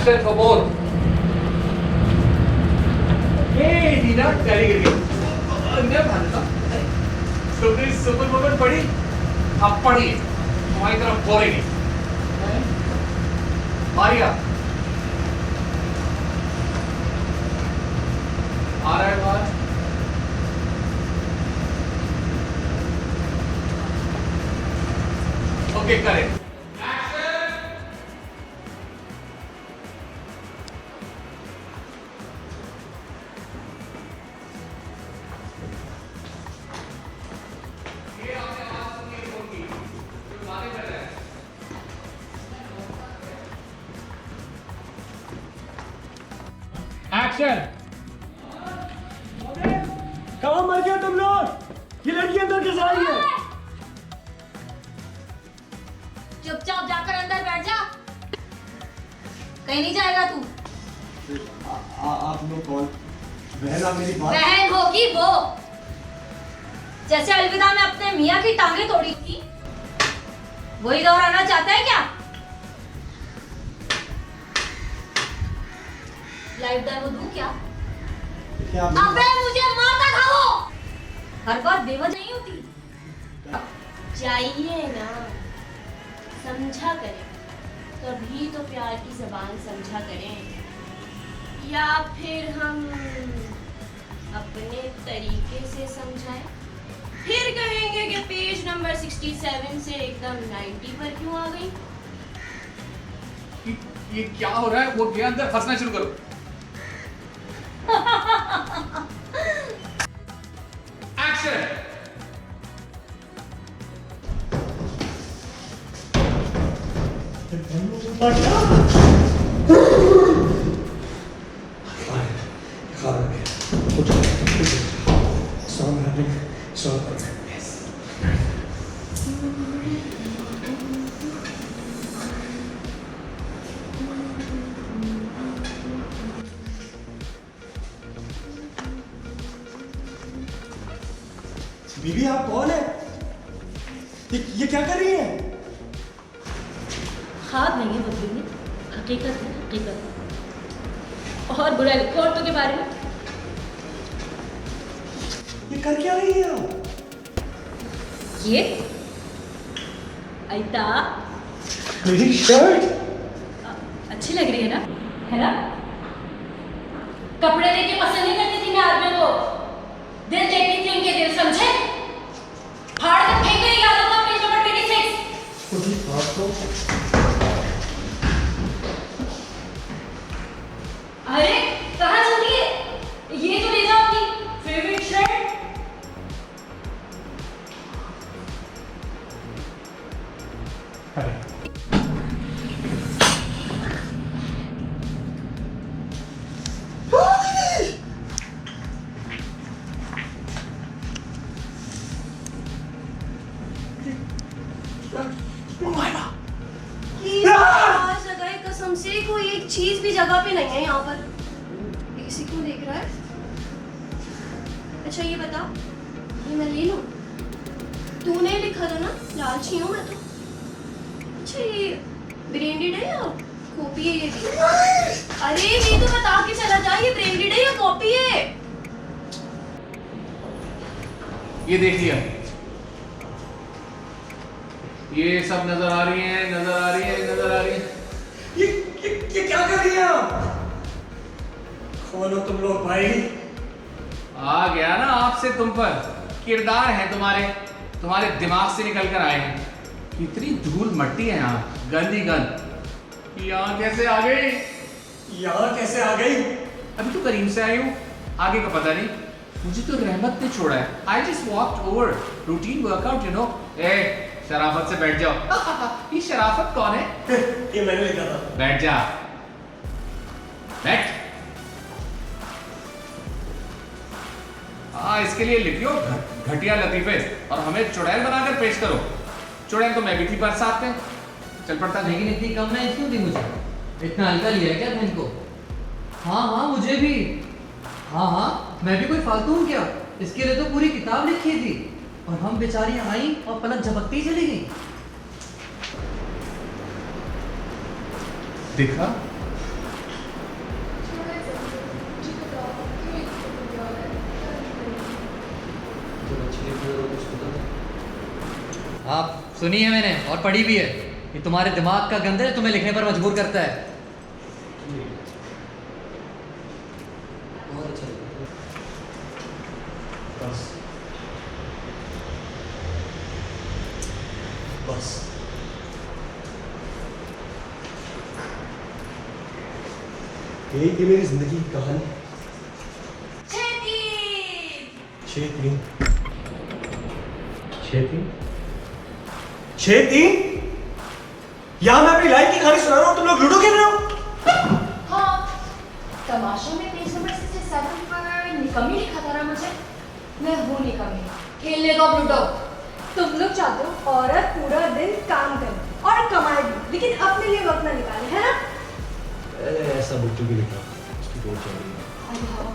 Action for both. Hey, Dina, चली गई। अंदर भागता। तुमने सुपर मोमेंट पढ़ी? अब पढ़िए। तुम्हारी तरफ बोलेंगे। मारिया। आ रहा है बाहर। Okay, correct. एक्शन। कहाँ मर गया तुम लोग? ये लड़की अंदर कैसे आई है? चुपचाप जाकर अंदर बैठ जा। कहीं नहीं जाएगा तू। आप लोग कौन? बहन, आप मेरी बात। बहन होगी वो, जैसे अलविदा में अपने मियाँ की टांगे तोड़ी थी, वही दोहराना चाहता है क्या? लाइफ डेमो दूं क्या? क्या अबे मुझे मारता था वो। हर बात बेवजह नहीं होती। चाहिए ना, समझा करें, तभी तो प्यार की जबान समझा करें। या फिर हम अपने तरीके से समझाएं, फिर कहेंगे कि पेज नंबर 67 से एकदम 90 पर क्यों आ गई। ये क्या हो रहा है? वो गया अंदर, हंसना शुरू करो। एक्शन। बीबी, आप कौन है? ये क्या कर रही है? ख्वाब नहीं है बदलूंगी, हकीकत है हकीकत। और बुरा लिखो औरतों के बारे में। ये कर क्या रही है आप? ये अईता मेरी शर्ट अच्छी लग रही है ना? कपड़े देख के पसंद नहीं करती थी मैं आदमियों को, दिल देखती थी उनके दिल, समझे? फाड़ के फेंक गई यादों का पेज नंबर 26। खुदी बात को। अरे कहाँ चली है? ये तो ले जाओ अपनी फेवरेट शर्ट। आज लगाए कसम से कोई एक चीज भी जगह पे नहीं है यहाँ पर। ये किसी को देख रहा है? अच्छा ये बता, ये मैं ले लूं? तूने लिखा था ना, लालची हूँ मैं तो। अच्छा ये ब्रांडेड है या कॉपी है? ये भी अरे ये तो बता के चला जा, ये ब्रांडेड है या कॉपी है? ये देख लिया। ये सब नजर आ रही है, नजर आ रही है, नजर आ रही है। ये क्या कर रही है आप? कौन हो तुम लोग भाई? आ गया ना आपसे तुम पर। किरदार है तुम्हारे दिमाग से निकल कर आए हैं। कितनी धूल मट्टी है यहाँ, गंदी गंद। यहाँ कैसे आ गई? यहाँ कैसे आ गई? अभी तो करीम से आई हूँ, आगे का पता नहीं। मुझे तो रहमत ने छोड़ा है। I just walked over, routine workout, you know. ए शराफत से बैठ जाओ। ये शराफत कौन है? ये मैंने लिखा था। बैठ जा, बैठ। इसके लिए लिखियो घटिया लतीफे और हमें चुड़ैल बनाकर पेश करो। चुड़ैल तो मैं भी थी बरसात में। चल पड़ता। लेकिन इतनी कम मैच क्यों दी मुझे? इतना हल्का लिया है क्या बहन को? हाँ मुझे भी। हाँ मैं भी कोई फालतू हूँ क्या? इसके लिए तो पूरी किताब लिखी थी और हम बेचारी आई और पलक झपकती ही चली गई। देखा, आप सुनी है मैंने और पढ़ी भी है। ये तुम्हारे दिमाग का गंद है जो तुम्हें लिखने पर मजबूर करता है। बहुत अच्छा लगा। बस बस यही थी मेरी जिंदगी की कहानी। 6-3 6-3 यहाँ मैं अपनी लाइफ की कहानी सुना रहा हूँ, तुम लोग लूडो खेल रहे हो। हाँ, तमाशा में पेज नंबर 67 पर निकम्मी लिखा था ना मुझे। मैं हूँ निकम्मी, खेलने दो लूडो। तुम लोग चाहते हो औरत पूरा दिन काम करे और कमाए भी, लेकिन अपने लिए वक्त ना निकाले, है ना? ऐसा बिल्कुल भी लिखा उसकी बोल चल रही है। अरे हाँ,